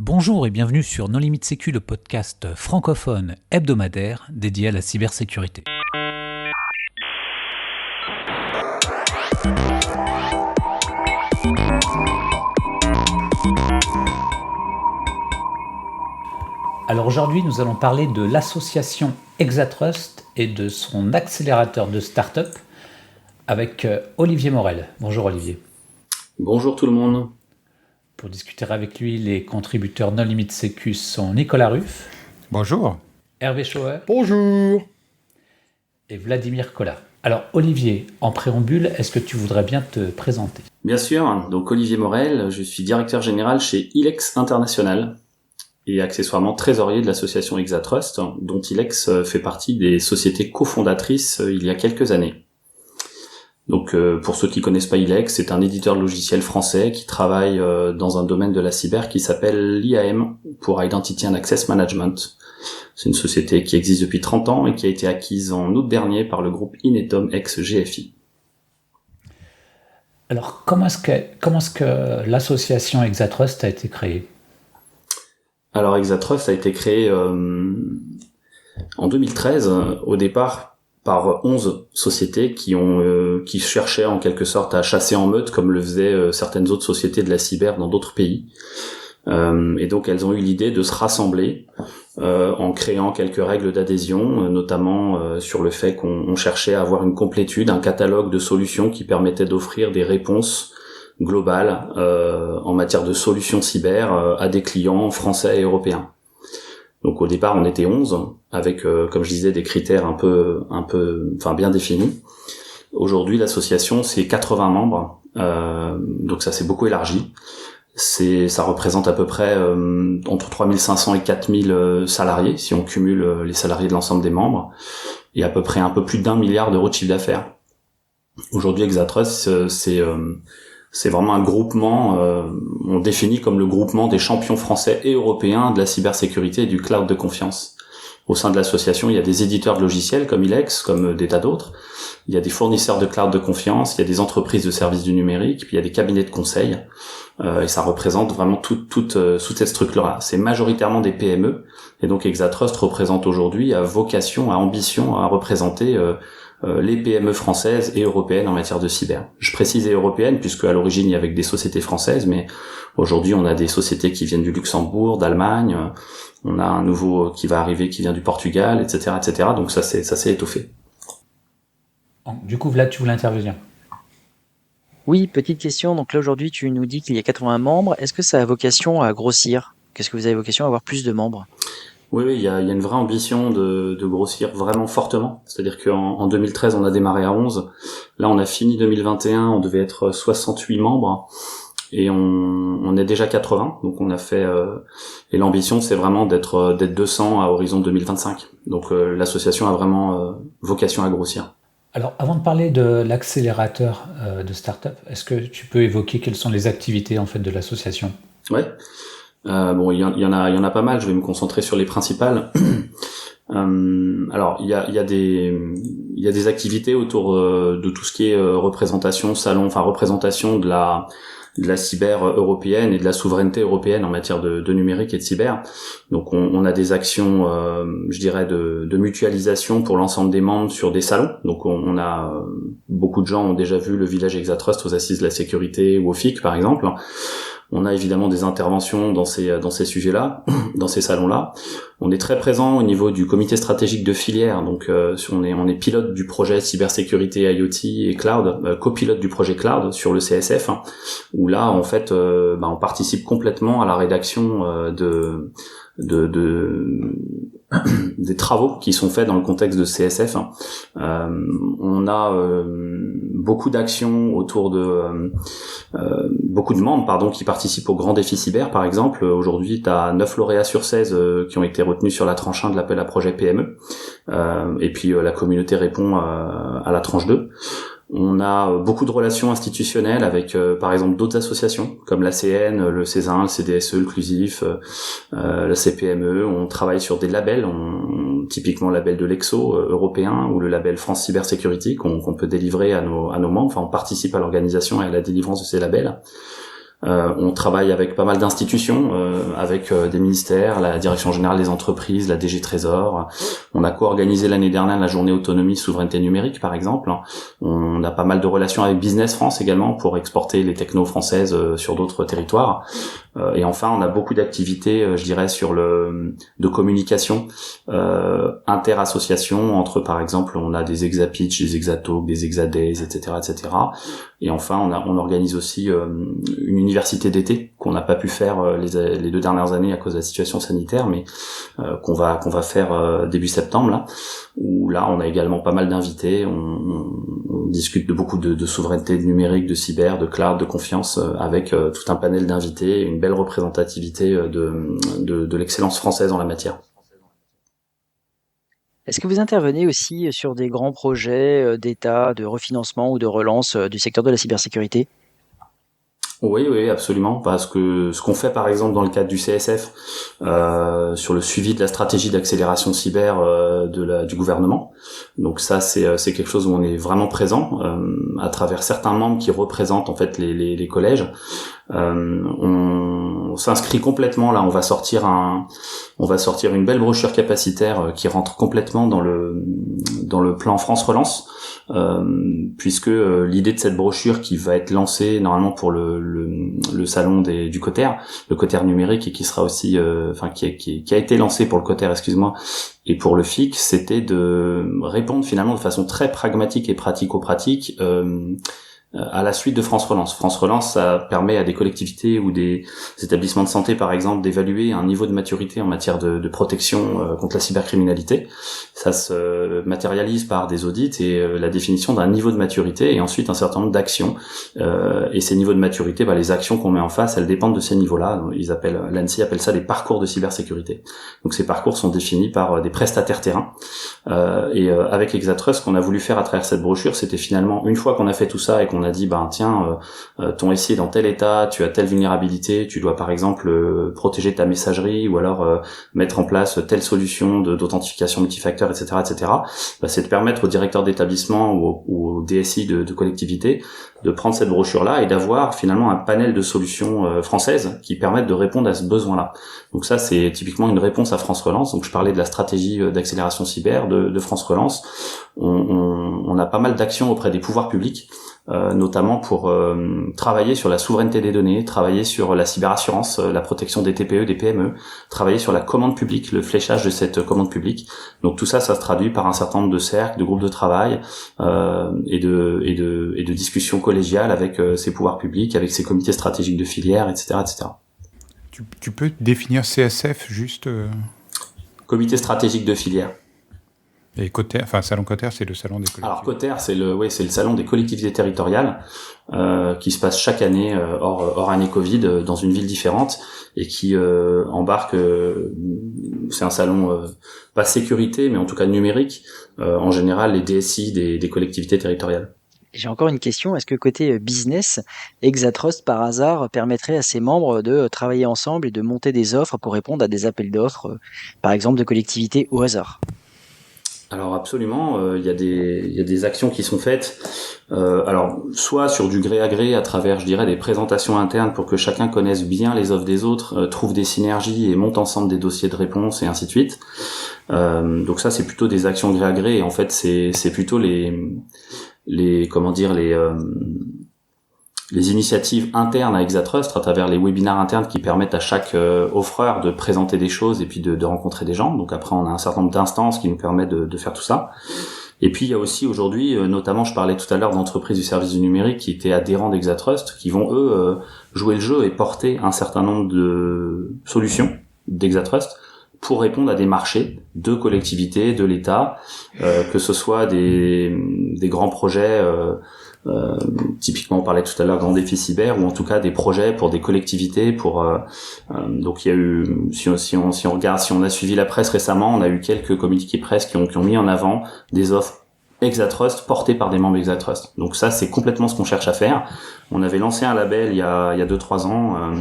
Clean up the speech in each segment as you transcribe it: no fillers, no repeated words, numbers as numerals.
Bonjour et bienvenue sur Non Limite Sécu, le podcast francophone hebdomadaire dédié à la cybersécurité. Alors aujourd'hui, nous allons parler de l'association Exatrust et de son accélérateur de start-up avec Olivier Morel. Bonjour Olivier. Bonjour tout le monde. Pour discuter avec lui, les contributeurs Non Limite Sécu sont Nicolas Ruff. Bonjour. Hervé Schauer. Bonjour. Et Vladimir Collat. Alors Olivier, en préambule, est-ce que tu voudrais bien te présenter ? Bien sûr, donc Olivier Morel, je suis directeur général chez Ilex International et accessoirement trésorier de l'association Exatrust, dont Ilex fait partie des sociétés cofondatrices il y a quelques années. Donc pour ceux qui connaissent pas Ilex, c'est un éditeur de logiciels français qui travaille dans un domaine de la cyber qui s'appelle l'IAM, pour Identity and Access Management. C'est une société qui existe depuis 30 ans et qui a été acquise en août dernier par le groupe Inetom ex-GFI. Alors comment est-ce que l'association Exatrust a été créée ? Alors Exatrust a été créé en 2013, au départ par 11 sociétés qui cherchaient en quelque sorte à chasser en meute, comme le faisaient certaines autres sociétés de la cyber dans d'autres pays. Et donc elles ont eu l'idée de se rassembler en créant quelques règles d'adhésion, notamment sur le fait qu'on cherchait à avoir une complétude, un catalogue de solutions qui permettait d'offrir des réponses globales en matière de solutions cyber à des clients français et européens. Donc au départ on était 11 avec comme je disais des critères un peu bien définis. Aujourd'hui l'association c'est 80 membres, donc ça s'est beaucoup élargi. Ça représente à peu près entre 3500 et 4000 salariés si on cumule les salariés de l'ensemble des membres, et à peu près un peu plus d'1 milliard d'euros de chiffre d'affaires. Aujourd'hui Exatrust c'est vraiment un groupement, on définit comme le groupement des champions français et européens de la cybersécurité et du cloud de confiance. Au sein de l'association, il y a des éditeurs de logiciels comme Ilex, comme des tas d'autres. Il y a des fournisseurs de cloud de confiance, il y a des entreprises de services du numérique, puis il y a des cabinets de conseil. Et ça représente vraiment toute cette structure-là. C'est majoritairement des PME, et donc Exatrust représente aujourd'hui, a vocation, a ambition à représenter les PME françaises et européennes en matière de cyber. Je précise européennes puisque à l'origine il y avait des sociétés françaises, mais aujourd'hui on a des sociétés qui viennent du Luxembourg, d'Allemagne, on a un nouveau qui va arriver qui vient du Portugal, etc., etc. Donc ça s'est étoffé. Du coup, Vlad, tu voulais intervenir ? Oui, petite question. Donc là, aujourd'hui, tu nous dis qu'il y a 80 membres. Est-ce que ça a vocation à grossir ? Qu'est-ce que vous avez vocation à avoir plus de membres ? Oui, il y a une vraie ambition de grossir vraiment fortement. C'est-à-dire qu'en 2013, on a démarré à 11. Là, on a fini 2021, on devait être 68 membres. Et on est déjà 80. Donc on a fait... et l'ambition, c'est vraiment d'être 200 à horizon 2025. Donc l'association a vraiment vocation à grossir. Alors, avant de parler de l'accélérateur de start-up, est-ce que tu peux évoquer quelles sont les activités en fait de l'association ? Ouais. Bon, il y en a pas mal. Je vais me concentrer sur les principales. Alors, il y a des activités autour de tout ce qui est représentation, représentation de la cyber européenne et de la souveraineté européenne en matière de numérique et de cyber. Donc on a des actions, je dirais, de mutualisation pour l'ensemble des membres sur des salons. Donc on a beaucoup de gens ont déjà vu le village Exatrust aux Assises de la Sécurité ou au FIC par exemple. On a évidemment des interventions dans ces sujets-là, dans ces salons-là. On est très présent au niveau du comité stratégique de filière. Donc on est pilote du projet cybersécurité IoT et cloud, copilote du projet cloud sur le CSF, où là en fait on participe complètement à la rédaction des travaux qui sont faits dans le contexte de CSF. On a beaucoup d'actions autour de beaucoup de membres qui participent au grand défi cyber par exemple. Aujourd'hui, tu as 9 lauréats sur 16 qui ont été retenus sur la tranche 1 de l'appel à projet PME. Et puis la communauté répond à la tranche 2. On a beaucoup de relations institutionnelles avec, par exemple, d'autres associations comme l'ACN, le CESIN, le CDSE, le CLUSIF, la CPME. On travaille sur des labels, typiquement le label de l'EXO européen ou le label France Cyber Security qu'on peut délivrer à nos membres. Enfin, on participe à l'organisation et à la délivrance de ces labels. On travaille avec pas mal d'institutions, avec des ministères, la Direction générale des entreprises, la DG Trésor. On a co-organisé l'année dernière la journée autonomie souveraineté numérique, par exemple. On a pas mal de relations avec Business France également pour exporter les technos françaises sur d'autres territoires. Et enfin, on a beaucoup d'activités, je dirais, de communication inter-associations entre, par exemple, on a des Exapitch, des Exatalk, des Exadays, etc., etc. Et enfin, on organise aussi une université d'été qu'on n'a pas pu faire les 2 dernières années à cause de la situation sanitaire, mais qu'on va faire début septembre là, où là on a également pas mal d'invités. On discute de beaucoup de souveraineté numérique, de cyber, de cloud, de confiance, avec tout un panel d'invités, une belle représentativité de l'excellence française en la matière. Est-ce que vous intervenez aussi sur des grands projets d'État, de refinancement ou de relance du secteur de la cybersécurité? Oui, absolument. Parce que ce qu'on fait, par exemple, dans le cadre du CSF, sur le suivi de la stratégie d'accélération cyber du gouvernement. Donc ça, c'est quelque chose où on est vraiment présent à travers certains membres qui représentent en fait les collèges. On s'inscrit complètement là. On va sortir une belle brochure capacitaire qui rentre complètement dans le plan France Relance, puisque l'idée de cette brochure qui va être lancée normalement pour le salon du Coter, le Coter numérique, et qui sera aussi, qui a été lancé pour le Coter, excuse-moi, et pour le FIC, c'était de répondre finalement de façon très pragmatique et pratico-pratique à la suite de France Relance. France Relance, ça permet à des collectivités ou des établissements de santé, par exemple, d'évaluer un niveau de maturité en matière de protection contre la cybercriminalité. Ça se matérialise par des audits et la définition d'un niveau de maturité et ensuite un certain nombre d'actions. Et ces niveaux de maturité, les actions qu'on met en face, elles dépendent de ces niveaux-là. L'ANSSI appelle ça des parcours de cybersécurité. Donc ces parcours sont définis par des prestataires terrain. Et avec Exatrust, ce qu'on a voulu faire à travers cette brochure, c'était finalement, une fois qu'on a fait tout ça et qu'on a dit, ton SI est dans tel état, tu as telle vulnérabilité, tu dois par exemple protéger ta messagerie ou alors mettre en place telle solution d'authentification multifacteur, etc., etc. C'est de permettre aux directeurs d'établissement ou aux DSI de collectivité de prendre cette brochure-là et d'avoir finalement un panel de solutions françaises qui permettent de répondre à ce besoin-là. Donc ça, c'est typiquement une réponse à France Relance. Donc je parlais de la stratégie d'accélération cyber de France Relance. On a pas mal d'actions auprès des pouvoirs publics, notamment pour travailler sur la souveraineté des données, travailler sur la cyberassurance, la protection des TPE, des PME, travailler sur la commande publique, le fléchage de cette commande publique. Donc tout ça, ça se traduit par un certain nombre de cercles, de groupes de travail et de discussions collégiales avec ces pouvoirs publics, avec ces comités stratégiques de filière, etc., etc. Tu peux définir CSF juste Comité stratégique de filière. Et Coter, Salon Coter, c'est le salon des collectivités. Alors Coter, c'est le salon des collectivités territoriales qui se passe chaque année hors année Covid dans une ville différente et qui embarque. C'est un salon pas sécurité, mais en tout cas numérique. En général, les DSI des collectivités territoriales. J'ai encore une question. Est-ce que côté business, Exatrust, par hasard, permettrait à ses membres de travailler ensemble et de monter des offres pour répondre à des appels d'offres, par exemple de collectivités au hasard? Alors absolument, il y a des actions qui sont faites. Alors soit sur du gré à gré à travers, je dirais, des présentations internes pour que chacun connaisse bien les offres des autres, trouve des synergies et monte ensemble des dossiers de réponse et ainsi de suite. Donc ça, c'est plutôt des actions gré à gré. Et en fait, c'est plutôt les initiatives internes à Exatrust à travers les webinaires internes qui permettent à chaque offreur de présenter des choses et puis de rencontrer des gens. Donc après, on a un certain nombre d'instances qui nous permettent de faire tout ça. Et puis il y a aussi aujourd'hui, notamment je parlais tout à l'heure d'entreprises du service du numérique qui étaient adhérents d'Exatrust, qui vont eux jouer le jeu et porter un certain nombre de solutions d'Exatrust pour répondre à des marchés de collectivités, de l'État, que ce soit des grands projets, typiquement on parlait tout à l'heure grand défi cyber, ou en tout cas des projets pour des collectivités. Donc il y a eu, si on regarde, si on a suivi la presse récemment, on a eu quelques communiqués presse qui ont mis en avant des offres Exatrust portées par des membres Exatrust. Donc ça, c'est complètement ce qu'on cherche à faire. On avait lancé un label il y a 2-3 ans.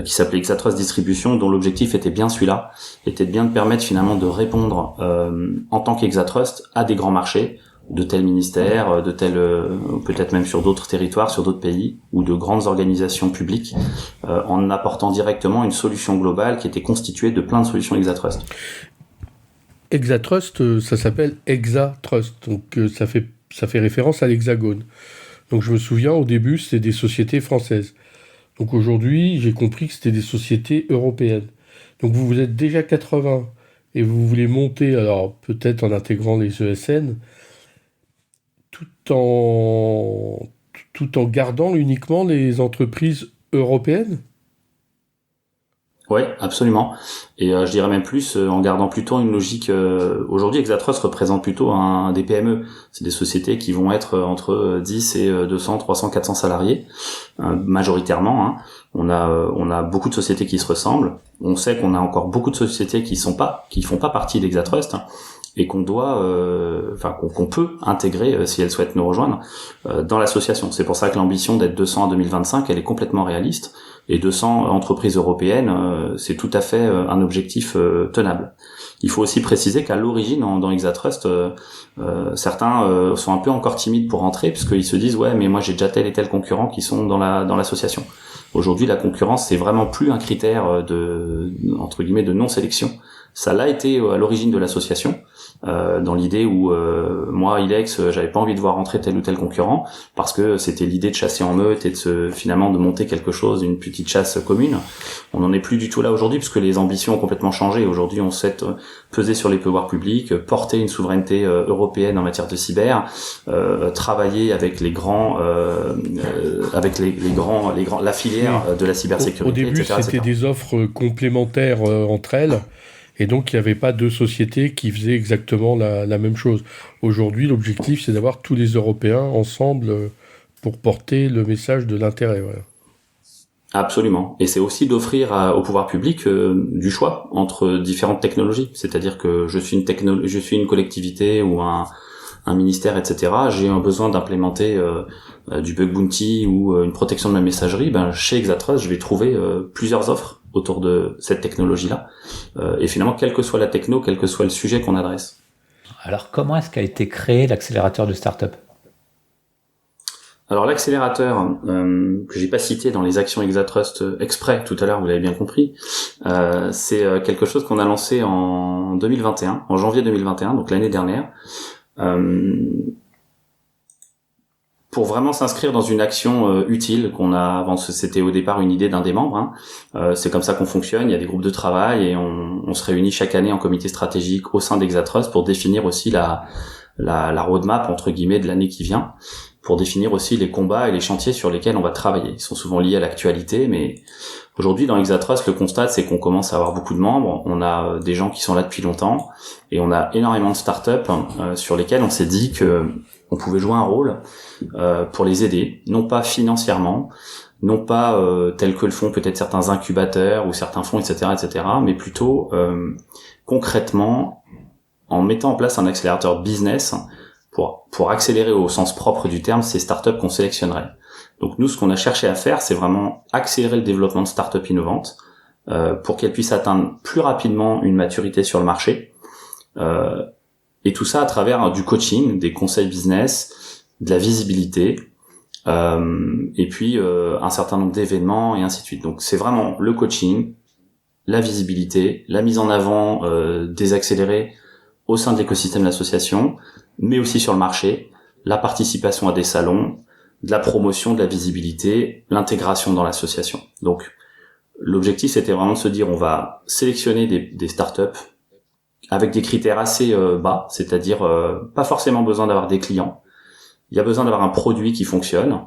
Qui s'appelait Exatrust Distribution, dont l'objectif était bien celui-là, était bien de permettre finalement de répondre en tant qu'Exatrust à des grands marchés, de tel ministère, de tel, peut-être même sur d'autres territoires, sur d'autres pays, ou de grandes organisations publiques, en apportant directement une solution globale qui était constituée de plein de solutions Exatrust. Exatrust, ça s'appelle Exatrust, donc ça fait référence à l'Hexagone. Donc je me souviens, au début, c'était des sociétés françaises. Donc aujourd'hui, j'ai compris que c'était des sociétés européennes. Donc vous êtes déjà 80 et vous voulez monter, alors peut-être en intégrant les ESN, tout en gardant uniquement les entreprises européennes? Ouais, absolument. Et je dirais même plus, en gardant plutôt une logique. Aujourd'hui, Exatrust représente plutôt des PME. C'est des sociétés qui vont être entre 10 et 200, 300, 400 salariés, majoritairement. Hein. On a beaucoup de sociétés qui se ressemblent. On sait qu'on a encore beaucoup de sociétés qui font pas partie d'Exatrust. Hein, et qu'on doit, qu'on peut intégrer si elles souhaitent nous rejoindre dans l'association. C'est pour ça que l'ambition d'être 200 en 2025, elle est complètement réaliste. Et 200 entreprises européennes, c'est tout à fait un objectif tenable. Il faut aussi préciser qu'à l'origine, dans Exatrust, certains sont un peu encore timides pour rentrer, puisqu'ils se disent ouais, mais moi j'ai déjà tel et tel concurrent qui sont dans l'association. Aujourd'hui, la concurrence, c'est vraiment plus un critère entre guillemets de non-sélection. Ça l'a été à l'origine de l'association, dans l'idée où moi, Ilex, j'avais pas envie de voir rentrer tel ou tel concurrent, parce que c'était l'idée de chasser en meute et finalement de monter quelque chose, une petite chasse commune. On n'en est plus du tout là aujourd'hui, puisque les ambitions ont complètement changé. Aujourd'hui, on souhaite peser sur les pouvoirs publics, porter une souveraineté européenne en matière de cyber, travailler avec les grands, la filière de la cybersécurité, Au début, etc., c'était etc. des offres complémentaires entre elles. Et donc, il n'y avait pas deux sociétés qui faisaient exactement la même chose. Aujourd'hui, l'objectif, c'est d'avoir tous les Européens ensemble pour porter le message de l'intérêt. Voilà. Absolument. Et c'est aussi d'offrir au pouvoir public du choix entre différentes technologies. C'est-à-dire que je suis une collectivité ou un ministère, etc. J'ai un besoin d'implémenter du bug bounty ou une protection de ma messagerie. Chez Exatrust, je vais trouver plusieurs offres autour de cette technologie-là. Et finalement, quelle que soit la techno, quel que soit le sujet qu'on adresse. Alors, comment est-ce qu'a été créé l'accélérateur de start-up ? Alors l'accélérateur que j'ai pas cité dans les actions Exatrust exprès tout à l'heure, vous l'avez bien compris, c'est quelque chose qu'on a lancé en 2021, en janvier 2021, donc l'année dernière, pour vraiment s'inscrire dans une action utile qu'on a. Avant, c'était au départ une idée d'un des membres. Hein. C'est comme ça qu'on fonctionne. Il y a des groupes de travail et on se réunit chaque année en comité stratégique au sein d'Exatrust pour définir aussi la roadmap entre guillemets de l'année qui vient, pour définir aussi les combats et les chantiers sur lesquels on va travailler. Ils sont souvent liés à l'actualité, mais aujourd'hui dans Exatrust, le constat c'est qu'on commence à avoir beaucoup de membres, on a des gens qui sont là depuis longtemps, et on a énormément de startups sur lesquelles on s'est dit que on pouvait jouer un rôle pour les aider, non pas financièrement, non pas tel que le font peut-être certains incubateurs ou certains fonds, etc., mais plutôt concrètement en mettant en place un accélérateur business pour accélérer au sens propre du terme ces startups qu'on sélectionnerait. Donc nous, ce qu'on a cherché à faire, c'est vraiment accélérer le développement de startups innovantes pour qu'elles puissent atteindre plus rapidement une maturité sur le marché. Et tout ça à travers du coaching, des conseils business, de la visibilité, et puis un certain nombre d'événements et ainsi de suite. Donc c'est vraiment le coaching, la visibilité, la mise en avant des accélérés au sein de l'écosystème de l'association, mais aussi sur le marché, la participation à des salons, de la promotion, de la visibilité, l'intégration dans l'association. Donc, l'objectif, c'était vraiment de se dire, on va sélectionner des startups avec des critères assez bas, c'est-à-dire pas forcément besoin d'avoir des clients. Il y a besoin d'avoir un produit qui fonctionne,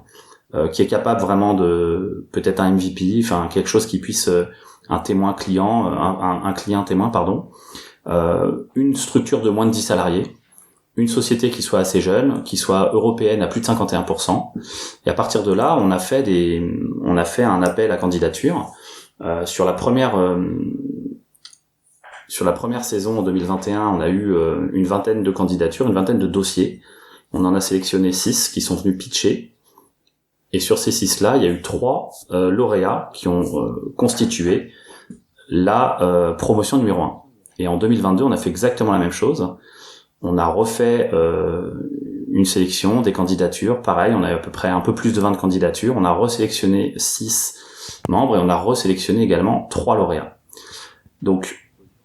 qui est capable vraiment de, peut-être un MVP, enfin quelque chose qui puisse, un témoin client, un client témoin, pardon, une structure de moins de 10 salariés, une société qui soit assez jeune, qui soit européenne à plus de 51%. Et à partir de là, on a fait un appel à candidature sur la première saison en 2021. On a eu une vingtaine de candidatures, une vingtaine de dossiers. On en a sélectionné 6 qui sont venus pitcher. Et sur ces 6-là, il y a eu 3 lauréats qui ont constitué la promotion numéro 1. Et en 2022, on a fait exactement la même chose. On a refait une sélection des candidatures. Pareil, on a à peu près un peu plus de 20 candidatures. On a resélectionné 6 membres et on a resélectionné également 3 lauréats. Donc,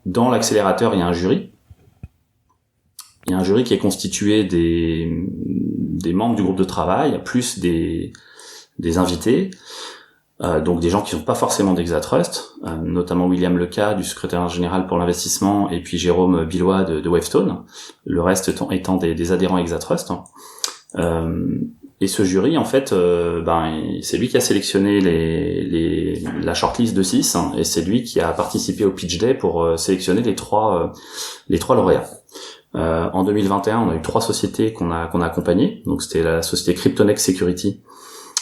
dans l'accélérateur, il y a un jury. Il y a un jury qui est constitué des membres du groupe de travail, plus des invités, donc des gens qui ne sont pas forcément d'Exatrust, notamment William Leca du secrétaire général pour l'investissement et puis Jérôme Billois de Wavestone, le reste étant des adhérents Exatrust. Et ce jury, en fait, c'est lui qui a sélectionné la shortlist de 6 et c'est lui qui a participé au pitch day pour sélectionner les trois lauréats. En 2021, on a eu 3 sociétés qu'on a accompagnées. Donc c'était la société Cryptonex Security,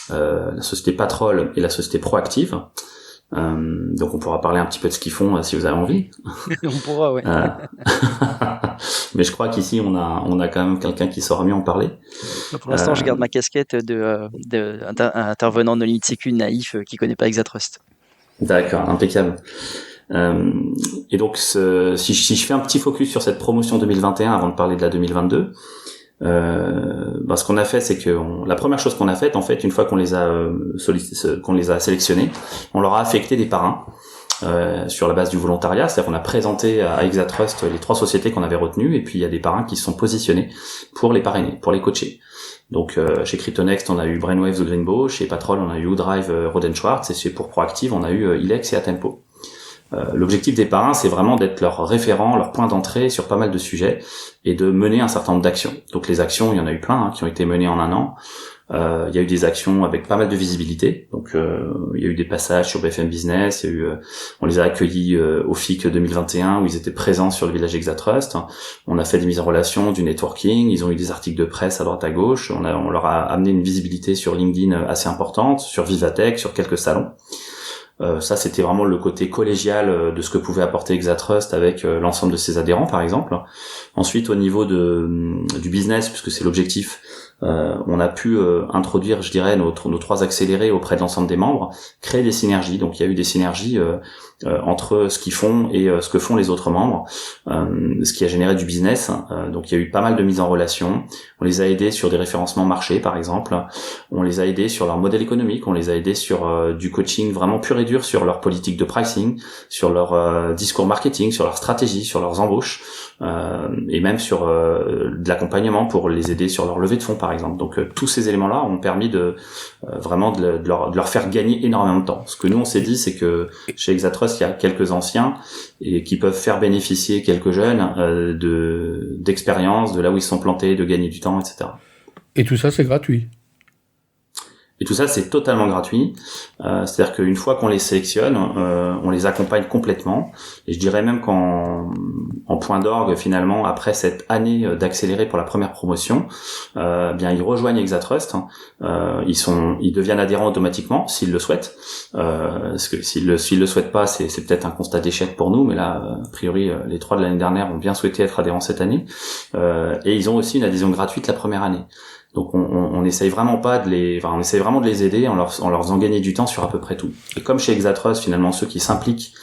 la société Patrol et la société Proactive. Donc on pourra parler un petit peu de ce qu'ils font si vous avez envie. On pourra, ouais. Mais je crois qu'ici on a quand même quelqu'un qui saura mieux en parler. Pour l'instant, je garde ma casquette d'un intervenant de Limite Sécu naïf qui connaît pas Exatrust. D'accord, impeccable. Et donc si je fais un petit focus sur cette promotion 2021 avant de parler de la 2022, ce qu'on a fait, c'est que la première chose qu'on a faite, en fait, une fois qu'on les a sélectionnés, on leur a affecté des parrains sur la base du volontariat. C'est-à-dire qu'on a présenté à Exatrust les 3 sociétés qu'on avait retenues, et puis il y a des parrains qui se sont positionnés pour les parrainer, pour les coacher. Donc chez Cryptonext, on a eu Brainwaves de Greenbow, chez Patrol, on a eu Udrive Roden Schwartz, et chez pour Proactive, on a eu Ilex et Atempo. L'objectif des parrains, c'est vraiment d'être leur référent, leur point d'entrée sur pas mal de sujets et de mener un certain nombre d'actions. Donc les actions, il y en a eu plein qui ont été menées en un an. Il y a eu des actions avec pas mal de visibilité. Donc il y a eu des passages sur BFM Business. On les a accueillis au FIC 2021 où ils étaient présents sur le village Exatrust. On a fait des mises en relation, du networking. Ils ont eu des articles de presse à droite à gauche. On leur a amené une visibilité sur LinkedIn assez importante, sur Vivatech, sur quelques salons. Ça, c'était vraiment le côté collégial de ce que pouvait apporter Exatrust avec l'ensemble de ses adhérents, par exemple. Ensuite, au niveau du business, puisque c'est l'objectif, on a pu introduire, je dirais, nos 3 accélérés auprès de l'ensemble des membres, créer des synergies. Donc, il y a eu des synergies entre ce qu'ils font et ce que font les autres membres, ce qui a généré du business. Donc, il y a eu pas mal de mises en relation. On les a aidés sur des référencements marché, par exemple. On les a aidés sur leur modèle économique. On les a aidés sur du coaching vraiment pur et dur, sur leur politique de pricing, sur leur discours marketing, sur leur stratégie, sur leurs embauches, et même sur de l'accompagnement pour les aider sur leur levée de fonds, par exemple. Donc, tous ces éléments-là ont permis de vraiment de leur faire gagner énormément de temps. Ce que nous, on s'est dit, c'est que chez Exatrust, il y a quelques anciens et qui peuvent faire bénéficier quelques jeunes d'expérience, de là où ils sont plantés, de gagner du temps, etc. Et tout ça, c'est gratuit. Et tout ça, c'est totalement gratuit. C'est-à-dire qu'une fois qu'on les sélectionne, on les accompagne complètement. Et je dirais même qu'en point d'orgue, finalement, après cette année d'accélérer pour la première promotion, ils rejoignent Exatrust. Ils deviennent adhérents automatiquement s'ils le souhaitent. Parce que s'ils le souhaitent pas, c'est peut-être un constat d'échec pour nous. Mais là, a priori, les 3 de l'année dernière ont bien souhaité être adhérents cette année. Et ils ont aussi une adhésion gratuite la première année. Donc on essaye vraiment on essaye vraiment de les aider en leur faisant gagner du temps sur à peu près tout. Et comme chez Exatrust, finalement, ceux qui s'impliquent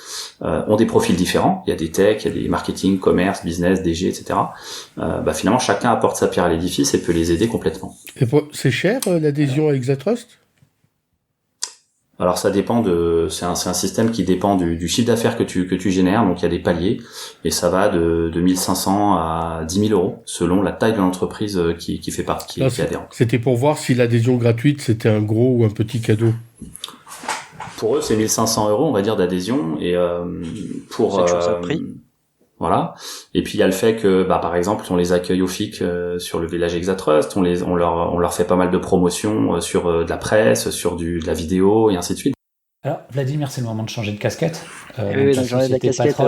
ont des profils différents. Il y a des tech, il y a des marketing, commerce, business, DG, etc. Finalement, chacun apporte sa pierre à l'édifice et peut les aider complètement. Et c'est cher l'adhésion à Exatrust ? Alors ça dépend c'est un système qui dépend du chiffre d'affaires que tu génères, donc il y a des paliers, et ça va de 1500 à 10 000 euros, selon la taille de l'entreprise qui fait partie, qui est adhérent. C'était pour voir si l'adhésion gratuite, c'était un gros ou un petit cadeau. Pour eux, c'est 1500 euros, on va dire, d'adhésion, et pour... C'est toujours ça le prix. Voilà. Et puis il y a le fait que, par exemple, on les accueille au FIC sur le village Exatrust, on leur fait pas mal de promotions sur de la presse, sur de la vidéo et ainsi de suite. Alors, Vladimir, c'est le moment de changer de casquette. Oui, donc j'enlève la casquette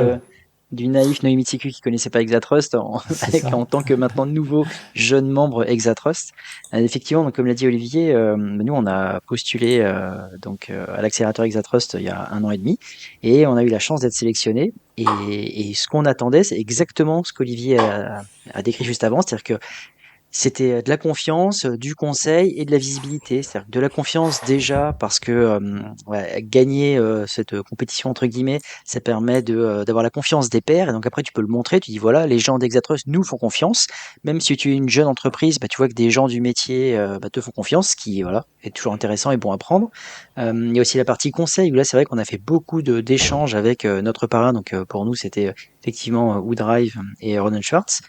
du naïf Noémie Tsiku qui connaissait pas Exatrust en tant que maintenant nouveau jeune membre Exatrust. Effectivement, donc, comme l'a dit Olivier, nous on a postulé à l'accélérateur Exatrust il y a 1 an et demi et on a eu la chance d'être sélectionné. Et ce qu'on attendait, c'est exactement ce qu'Olivier a décrit juste avant, c'est-à-dire que C'était de la confiance, du conseil et de la visibilité. C'est-à-dire de la confiance déjà parce que gagner cette compétition entre guillemets, ça permet d'avoir la confiance des pairs et donc après tu peux le montrer. Tu dis voilà, les gens d'Exatrust nous font confiance. Même si tu es une jeune entreprise, tu vois que des gens du métier te font confiance, ce qui voilà est toujours intéressant et bon à prendre. Il y a aussi la partie conseil où là c'est vrai qu'on a fait beaucoup d'échanges avec notre parrain. Donc pour nous c'était effectivement Woodrive et Ronan Schwartz.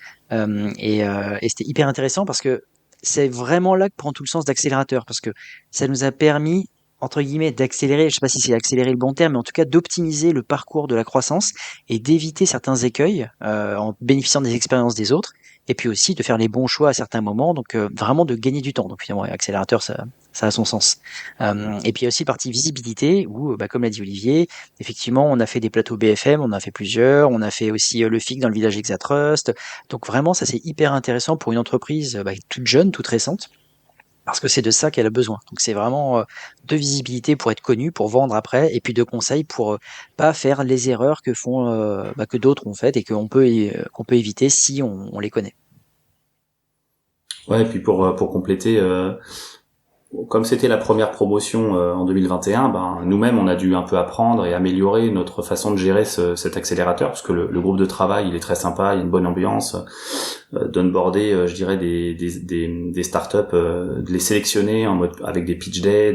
Et c'était hyper intéressant parce que c'est vraiment là que prend tout le sens d'accélérateur parce que ça nous a permis entre guillemets d'accélérer, je sais pas si c'est accélérer le bon terme, mais en tout cas d'optimiser le parcours de la croissance et d'éviter certains écueils en bénéficiant des expériences des autres et puis aussi de faire les bons choix à certains moments, donc vraiment de gagner du temps. Donc finalement, accélérateur, ça a son sens. Et puis il y a aussi partie visibilité où, comme l'a dit Olivier, effectivement, on a fait des plateaux BFM, on a fait plusieurs, on a fait aussi le FIC dans le village Exatrust. Donc vraiment, ça c'est hyper intéressant pour une entreprise toute jeune, toute récente, parce que c'est de ça qu'elle a besoin. Donc c'est vraiment de visibilité pour être connue, pour vendre après, et puis de conseils pour pas faire les erreurs que font que d'autres ont faites et qu'on peut éviter si on les connaît. Ouais, et puis pour compléter, comme c'était la première promotion en 2021, nous-mêmes on a dû un peu apprendre et améliorer notre façon de gérer cet accélérateur, parce que le groupe de travail il est très sympa, il y a une bonne ambiance, d'onboarder, je dirais des startups, de les sélectionner en mode avec des pitch days,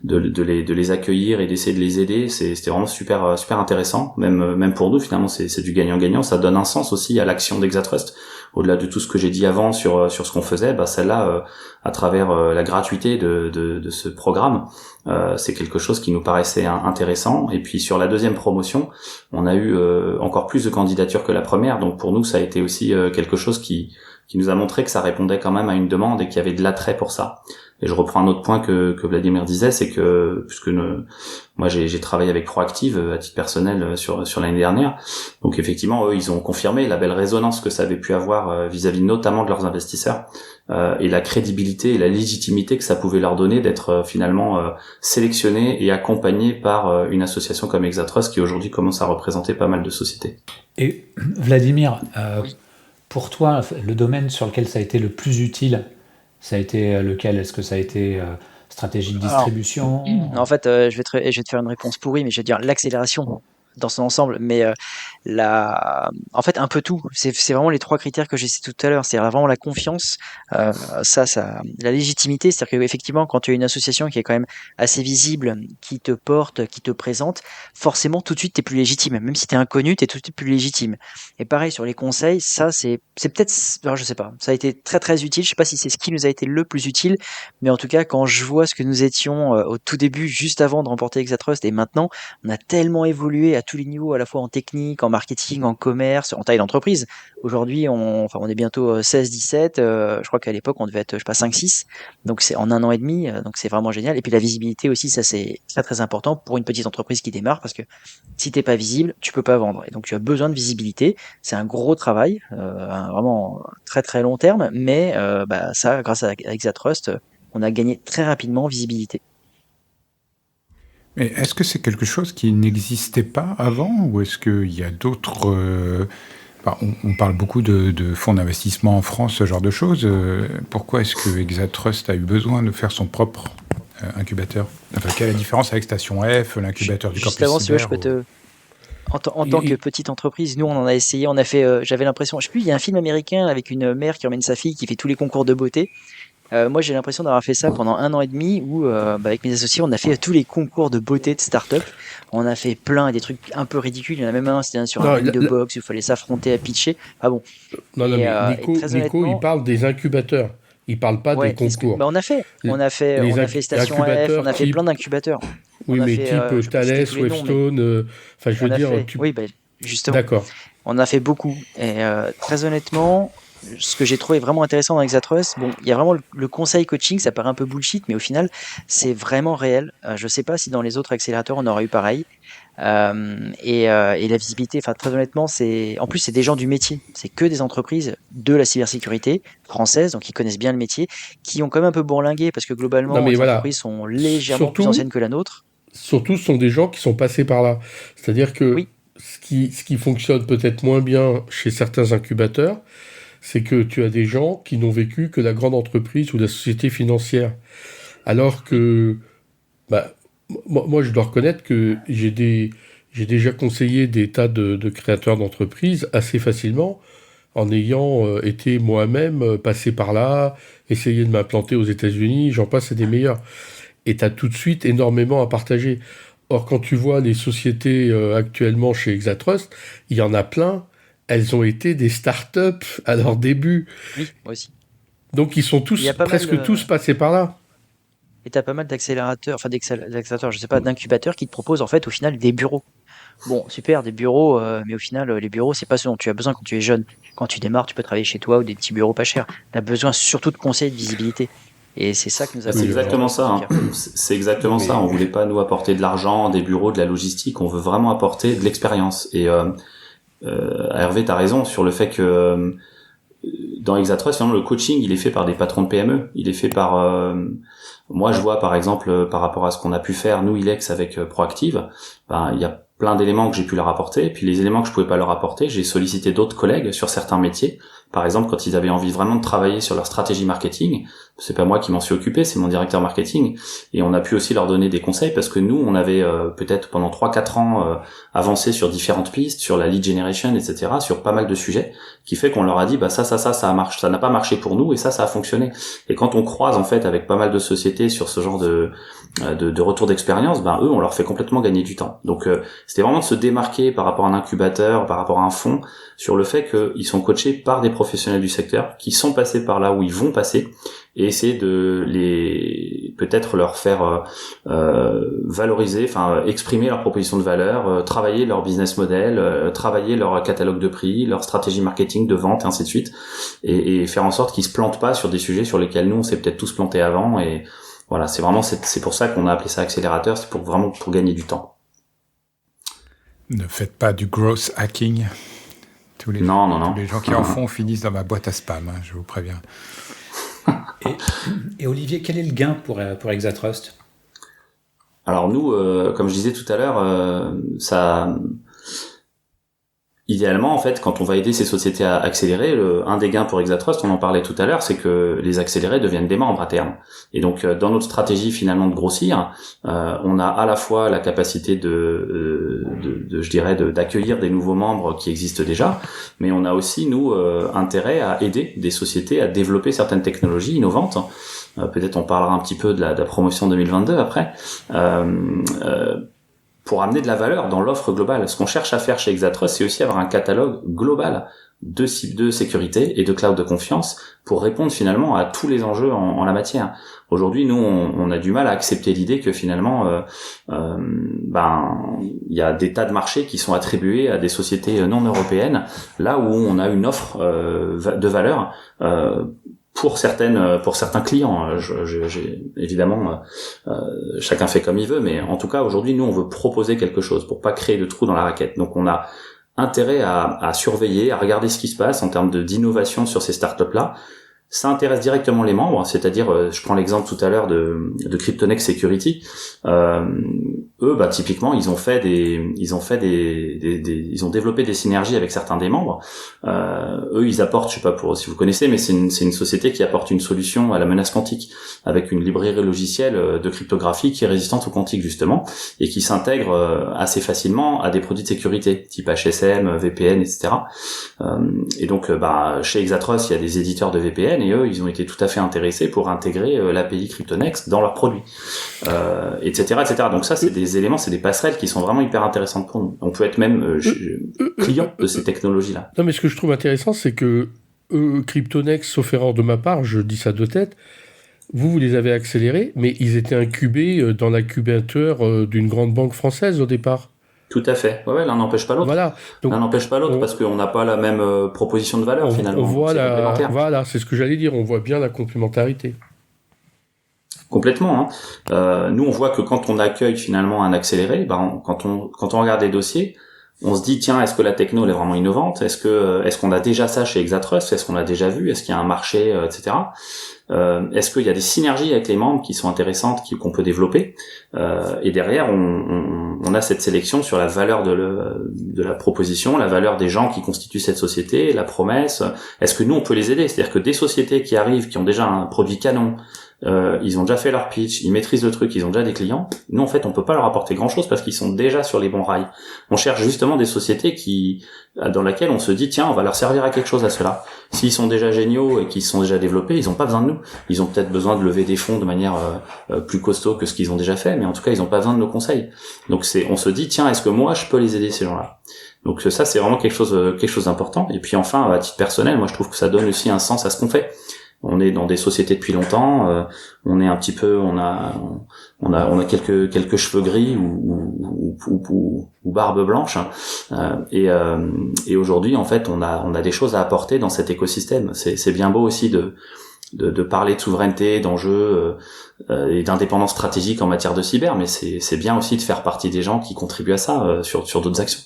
de les accueillir et d'essayer de les aider, c'était vraiment super intéressant, même pour nous finalement c'est du gagnant-gagnant, ça donne un sens aussi à l'action d'Exatrust. Au-delà de tout ce que j'ai dit avant sur ce qu'on faisait, celle-là, à travers la gratuité de ce programme, c'est quelque chose qui nous paraissait intéressant. Et puis sur la deuxième promotion, on a eu encore plus de candidatures que la première. Donc pour nous, ça a été aussi quelque chose qui nous a montré que ça répondait quand même à une demande et qu'il y avait de l'attrait pour ça. Et je reprends un autre point que Vladimir disait, c'est que moi j'ai travaillé avec Proactive à titre personnel sur l'année dernière. Donc effectivement, eux, ils ont confirmé la belle résonance que ça avait pu avoir vis-à-vis notamment de leurs investisseurs et la crédibilité et la légitimité que ça pouvait leur donner d'être finalement sélectionnés et accompagnés par une association comme Exatrust qui aujourd'hui commence à représenter pas mal de sociétés. Et Vladimir, pour toi, le domaine sur lequel ça a été le plus utile, ça a été lequel? Est-ce que ça a été stratégie de distribution? En fait, je vais te faire une réponse pourrie, mais je vais dire l'accélération dans son ensemble. Mais en fait, un peu tout. C'est vraiment les trois critères que j'ai cités tout à l'heure. C'est vraiment la confiance, la légitimité. C'est-à-dire qu'effectivement, quand tu as une association qui est quand même assez visible, qui te porte, qui te présente, forcément, tout de suite, tu es plus légitime. Même si tu es inconnu, tu es tout de suite plus légitime. Et pareil sur les conseils, ça, c'est peut-être, alors, je sais pas, ça a été très très utile. Je sais pas si c'est ce qui nous a été le plus utile, mais en tout cas, quand je vois ce que nous étions au tout début, juste avant de remporter Exatrust, et maintenant, on a tellement évolué à tous les niveaux, à la fois en technique, en marketing, en commerce, en taille d'entreprise. Aujourd'hui, on est bientôt 16-17. Je crois qu'à l'époque, on devait être, je sais pas, 5-6. Donc c'est en 1 an et demi. Donc c'est vraiment génial. Et puis la visibilité aussi, ça c'est très très important pour une petite entreprise qui démarre parce que si t'es pas visible, tu peux pas vendre. Et donc tu as besoin de visibilité. C'est un gros travail, vraiment très très long terme. Mais ça, grâce à Exatrust, on a gagné très rapidement en visibilité. Mais est-ce que c'est quelque chose qui n'existait pas avant ou est-ce qu'il y a d'autres... on parle beaucoup de fonds d'investissement en France, ce genre de choses. Pourquoi est-ce que Exatrust a eu besoin de faire son propre incubateur? Enfin, quelle est la différence avec Station F, l'incubateur du Corpus Avant, Cyber je peux te... En tant que petite entreprise, nous on en a essayé, on a fait, j'avais l'impression, je sais plus, il y a un film américain avec une mère qui emmène sa fille qui fait tous les concours de beauté. Moi, j'ai l'impression d'avoir fait ça pendant 1 an et demi où, avec mes associés, on a fait tous les concours de beauté de start-up. On a fait plein des trucs un peu ridicules. Il y en a même un, c'était sur un ring de boxe où il fallait s'affronter à pitcher. Ah bon. Non, mais Nico, il parle des incubateurs. Il parle pas des concours. On a fait Station F, on a fait plein d'incubateurs. Oui, mais type Thales, Webstone, enfin, je veux dire... Oui, justement. D'accord. On a fait beaucoup. Et très honnêtement... Ce que j'ai trouvé vraiment intéressant dans Exatrust, il y a vraiment le conseil coaching, ça paraît un peu bullshit, mais au final, c'est vraiment réel. Je sais pas si dans les autres accélérateurs, on aurait eu pareil. Et la visibilité, enfin, très honnêtement, en plus, c'est des gens du métier. C'est que des entreprises de la cybersécurité françaises, donc ils connaissent bien le métier, qui ont quand même un peu bourlingué, parce que globalement, les entreprises sont légèrement plus anciennes que la nôtre. Surtout, ce sont des gens qui sont passés par là. C'est-à-dire que ce qui fonctionne peut-être moins bien chez certains incubateurs, c'est que tu as des gens qui n'ont vécu que la grande entreprise ou la société financière. Alors que, bah, moi, je dois reconnaître que j'ai déjà conseillé des tas de créateurs d'entreprises assez facilement, en ayant été moi-même passé par là, essayé de m'implanter aux États-Unis, j'en passe à des meilleurs. Et tu as tout de suite énormément à partager. Or, quand tu vois les sociétés actuellement chez Exatrust, il y en a plein, elles ont été des startups à leur début. Oui, moi aussi. Donc, ils sont presque tous passés par là. Et tu as pas mal d'accélérateurs, d'accélérateurs, je sais pas, d'incubateurs qui te proposent en fait au final des bureaux. Bon, super, des bureaux, mais au final, les bureaux, c'est pas ce dont tu as besoin quand tu es jeune. Quand tu démarres, tu peux travailler chez toi ou des petits bureaux pas chers. Tu as besoin surtout de conseils et de visibilité. Et c'est ça que nous avons. C'est exactement ça. Hein. C'est exactement ça. On voulait pas nous apporter de l'argent, des bureaux, de la logistique. On veut vraiment apporter de l'expérience. Et Hervé, t'as raison sur le fait que dans Exatrust, finalement, le coaching, il est fait par des patrons de PME. Il est fait par moi, je vois par exemple par rapport à ce qu'on a pu faire nous Ilex avec Proactive, il y a plein d'éléments que j'ai pu leur apporter, et puis les éléments que je pouvais pas leur apporter, j'ai sollicité d'autres collègues sur certains métiers. Par exemple, quand ils avaient envie vraiment de travailler sur leur stratégie marketing, c'est pas moi qui m'en suis occupé, c'est mon directeur marketing, et on a pu aussi leur donner des conseils parce que nous, on avait peut-être pendant 3-4 ans avancé sur différentes pistes, sur la lead generation, etc., sur pas mal de sujets, qui fait qu'on leur a dit ça marche, ça n'a pas marché pour nous et ça a fonctionné. Et quand on croise en fait avec pas mal de sociétés sur ce genre de retour d'expérience, eux, on leur fait complètement gagner du temps. Donc c'était vraiment de se démarquer par rapport à un incubateur, par rapport à un fonds, sur le fait qu'ils sont coachés par des professionnels du secteur qui sont passés par là où ils vont passer, et essayer de les peut-être leur faire valoriser, exprimer leur proposition de valeur, travailler leur business model, travailler leur catalogue de prix, leur stratégie marketing de vente, et ainsi de suite, et faire en sorte qu'ils se plantent pas sur des sujets sur lesquels nous on s'est peut-être tous plantés avant. Et voilà, c'est pour ça qu'on a appelé ça accélérateur, c'est pour gagner du temps. Ne faites pas du growth hacking. Tous les gens qui en font finissent dans ma boîte à spam, je vous préviens. Et Olivier, quel est le gain pour Exatrust ? Alors nous, comme je disais tout à l'heure, idéalement, en fait, quand on va aider ces sociétés à accélérer, un des gains pour Exatrust, on en parlait tout à l'heure, c'est que les accélérés deviennent des membres à terme. Et donc, dans notre stratégie finalement de grossir, on a à la fois la capacité d'accueillir des nouveaux membres qui existent déjà, mais on a aussi, nous, intérêt à aider des sociétés à développer certaines technologies innovantes. Peut-être on parlera un petit peu de la promotion 2022 après. Pour amener de la valeur dans l'offre globale. Ce qu'on cherche à faire chez Exatrust, c'est aussi avoir un catalogue global de sécurité et de cloud de confiance pour répondre finalement à tous les enjeux en la matière. Aujourd'hui, nous, on a du mal à accepter l'idée que finalement, il y a des tas de marchés qui sont attribués à des sociétés non européennes, là où on a une offre de valeur pour certains clients. Évidemment, chacun fait comme il veut, mais en tout cas aujourd'hui nous on veut proposer quelque chose pour pas créer de trous dans la raquette. Donc on a intérêt à surveiller, à regarder ce qui se passe en termes d'innovation sur ces startups là. Ça intéresse directement les membres, c'est-à-dire, je prends l'exemple tout à l'heure de Cryptonext Security. Eux, typiquement, ils ont développé des synergies avec certains des membres. Eux, ils apportent, je sais pas si vous connaissez, mais c'est une société qui apporte une solution à la menace quantique avec une librairie logicielle de cryptographie qui est résistante au quantique justement et qui s'intègre assez facilement à des produits de sécurité type HSM, VPN, etc. Et donc, chez Exatrust, il y a des éditeurs de VPN et eux, ils ont été tout à fait intéressés pour intégrer l'API Cryptonext dans leurs produits, etc., etc. Donc ça, c'est des éléments, c'est des passerelles qui sont vraiment hyper intéressantes pour nous. On peut être même client de ces technologies-là. Non, mais ce que je trouve intéressant, c'est que Cryptonext, sauf erreur de ma part, je dis ça de tête, vous les avez accélérés, mais ils étaient incubés dans l'incubateur d'une grande banque française au départ. Tout à fait. Ouais, l'un n'empêche pas l'autre. Voilà. Donc, l'un n'empêche pas l'autre parce qu'on n'a pas la même proposition de valeur finalement. On voit c'est ce que j'allais dire. On voit bien la complémentarité. Complètement. Nous, on voit que quand on accueille finalement un accéléré, quand on regarde les dossiers, on se dit tiens, est-ce que la techno elle est vraiment innovante ? Est-ce qu'on a déjà ça chez Exatrust ? Est-ce qu'on l'a déjà vu ? Est-ce qu'il y a un marché, etc. Est-ce qu'il y a des synergies avec les membres qui sont intéressantes, qu'on peut développer ? Et derrière, on on a cette sélection sur la valeur de la proposition, la valeur des gens qui constituent cette société, la promesse. Est-ce que nous on peut les aider? C'est-à-dire que des sociétés qui arrivent, qui ont déjà un produit canon, ils ont déjà fait leur pitch, ils maîtrisent le truc, ils ont déjà des clients. Nous en fait on peut pas leur apporter grand-chose parce qu'ils sont déjà sur les bons rails. On cherche justement des sociétés dans laquelle on se dit tiens on va leur servir à quelque chose à cela. S'ils sont déjà géniaux et qu'ils sont déjà développés, ils ont pas besoin de nous. Ils ont peut-être besoin de lever des fonds de manière plus costaud que ce qu'ils ont déjà fait, mais en tout cas ils ont pas besoin de nos conseils. Donc on se dit tiens est-ce que moi je peux les aider ces gens-là? Donc ça c'est vraiment quelque chose d'important. Et puis enfin à titre personnel, moi je trouve que ça donne aussi un sens à ce qu'on fait. On est dans des sociétés depuis longtemps, on est un petit peu, on a quelques cheveux gris ou barbe blanche, et aujourd'hui en fait on a des choses à apporter dans cet écosystème. C'est bien beau aussi de parler de souveraineté, d'enjeux et d'indépendance stratégique en matière de cyber, mais c'est bien aussi de faire partie des gens qui contribuent à ça sur d'autres actions.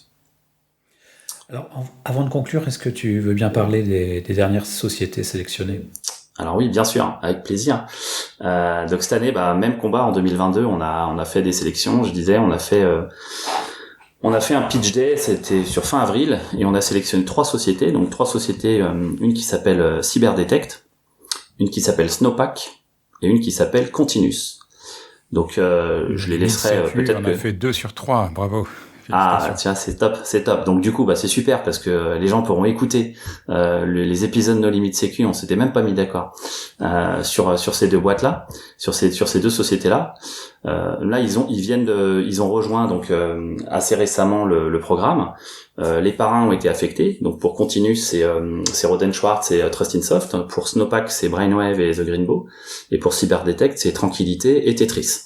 Alors, avant de conclure, est-ce que tu veux bien parler des dernières sociétés sélectionnées? Alors oui, bien sûr, avec plaisir. Donc cette année, même combat en 2022, on a fait des sélections. Je disais, on a fait un pitch day, c'était sur fin avril, et on a sélectionné 3 sociétés. Donc 3 sociétés, une qui s'appelle Cyberdetect, une qui s'appelle Snowpack et une qui s'appelle Continuous. Donc je les laisserai peut-être on a fait 2 sur 3, bravo. Ah tiens, c'est top. Donc du coup c'est super parce que les gens pourront écouter les épisodes No Limit Sécu. On s'était même pas mis d'accord sur ces 2 boîtes là, sur ces 2 sociétés là. Là ils ont rejoint donc assez récemment le programme. Les parrains ont été affectés. Donc pour Continuous c'est Roden Schwartz et Trustinsoft. Pour Snowpack c'est Brainwave et The Greenbow. Et pour Cyberdetect c'est Tranquilité et Tetris.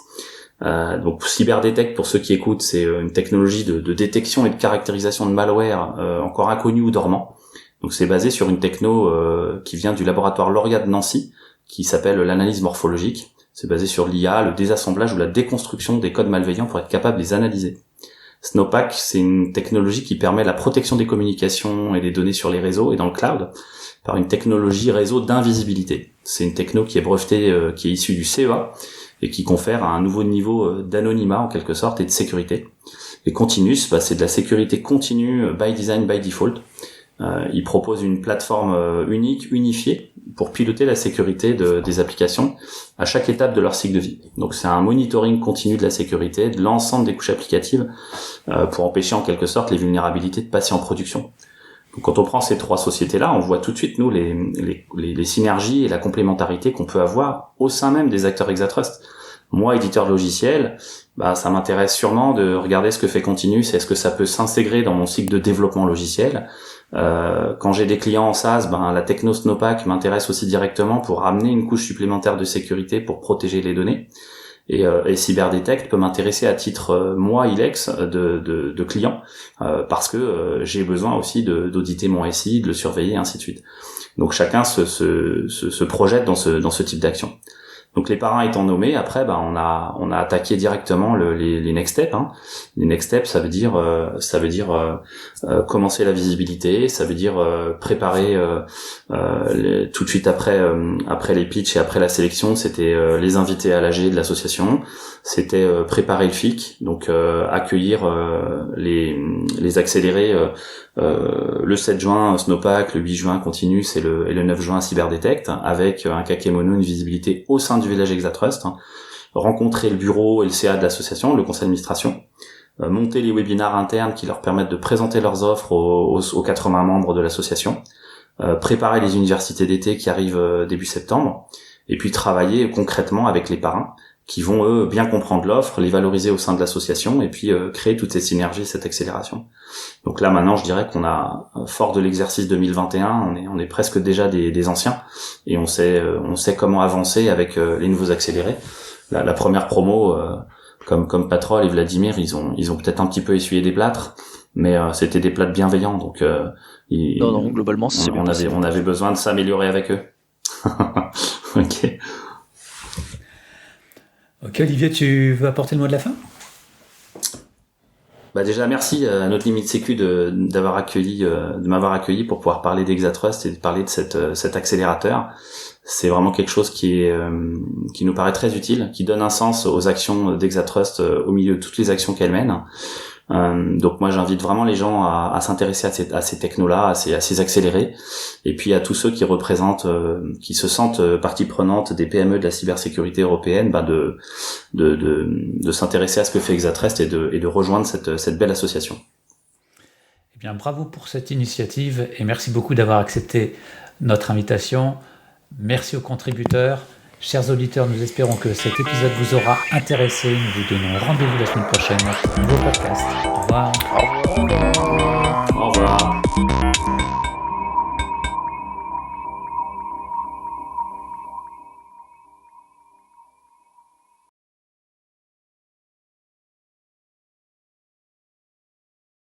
Donc Cyberdetect, pour ceux qui écoutent, c'est une technologie de détection et de caractérisation de malware encore inconnu ou dormant. Donc c'est basé sur une techno qui vient du laboratoire Laureat de Nancy, qui s'appelle l'analyse morphologique. C'est basé sur l'IA, le désassemblage ou la déconstruction des codes malveillants pour être capable de les analyser. Snowpack, c'est une technologie qui permet la protection des communications et des données sur les réseaux et dans le cloud par une technologie réseau d'invisibilité. C'est une techno qui est brevetée, qui est issue du CEA, et qui confère un nouveau niveau d'anonymat en quelque sorte et de sécurité. Et Continuous, c'est de la sécurité continue by design, by default. Il propose une plateforme unique, unifiée, pour piloter la sécurité des applications à chaque étape de leur cycle de vie. Donc c'est un monitoring continu de la sécurité de l'ensemble des couches applicatives pour empêcher en quelque sorte les vulnérabilités de passer en production. Donc, quand on prend ces 3 sociétés-là, on voit tout de suite, nous, les synergies et la complémentarité qu'on peut avoir au sein même des acteurs Exatrust. Moi, éditeur de logiciel, ça m'intéresse sûrement de regarder ce que fait Continuous, est-ce que ça peut s'intégrer dans mon cycle de développement logiciel. Quand j'ai des clients en SaaS, la techno Snowpack m'intéresse aussi directement pour ramener une couche supplémentaire de sécurité pour protéger les données. Et Cyberdetect peut m'intéresser à titre moi Ilex de client parce que j'ai besoin aussi d'auditer mon SI, de le surveiller et ainsi de suite. Donc chacun se projette dans ce type d'action. Donc les parrains étant nommés, après on a attaqué directement les next steps. Les next steps, ça veut dire commencer la visibilité, ça veut dire préparer tout de suite après les pitchs et après la sélection, c'était les invités à l'AG de l'association, c'était préparer le FIC, donc accueillir les accélérés le 7 juin Snowpack, le 8 juin Continuous et le 9 juin Cyberdetect, avec un kakémono, une visibilité au sein du village Exatrust, rencontrer le bureau et le CA de l'association, le conseil d'administration, monter les webinars internes qui leur permettent de présenter leurs offres aux 80 membres de l'association, préparer les universités d'été qui arrivent début septembre, et puis travailler concrètement avec les parrains qui vont eux bien comprendre l'offre, les valoriser au sein de l'association et puis créer toutes ces synergies, cette accélération. Donc là maintenant je dirais qu'on a, fort de l'exercice 2021, on est presque déjà des anciens et on sait comment avancer avec les nouveaux accélérés. La première promo, comme Patrol et Vladimir, ils ont peut-être un petit peu essuyé des plâtres, mais c'était des plâtres bienveillants, donc non, globalement c'est bien passé. On avait besoin de s'améliorer avec eux. Ok. Ok Olivier, tu veux apporter le mot de la fin? Déjà merci à notre limite sécu de m'avoir accueilli pour pouvoir parler d'Exatrust et de parler de cet accélérateur. c'est vraiment quelque chose qui nous paraît très utile, qui donne un sens aux actions d'Exatrust au milieu de toutes les actions qu'elle mène. Donc moi j'invite vraiment les gens à s'intéresser à ces technos-là, à ces accélérés, et puis à tous ceux qui représentent, qui se sentent partie prenante des PME de la cybersécurité européenne, de s'intéresser à ce que fait Exatrust et de rejoindre cette belle association. Eh bien, bravo pour cette initiative et merci beaucoup d'avoir accepté notre invitation. Merci aux contributeurs. Chers auditeurs, nous espérons que cet épisode vous aura intéressé. Nous vous donnons rendez-vous la semaine prochaine pour un nouveau podcast. Au revoir.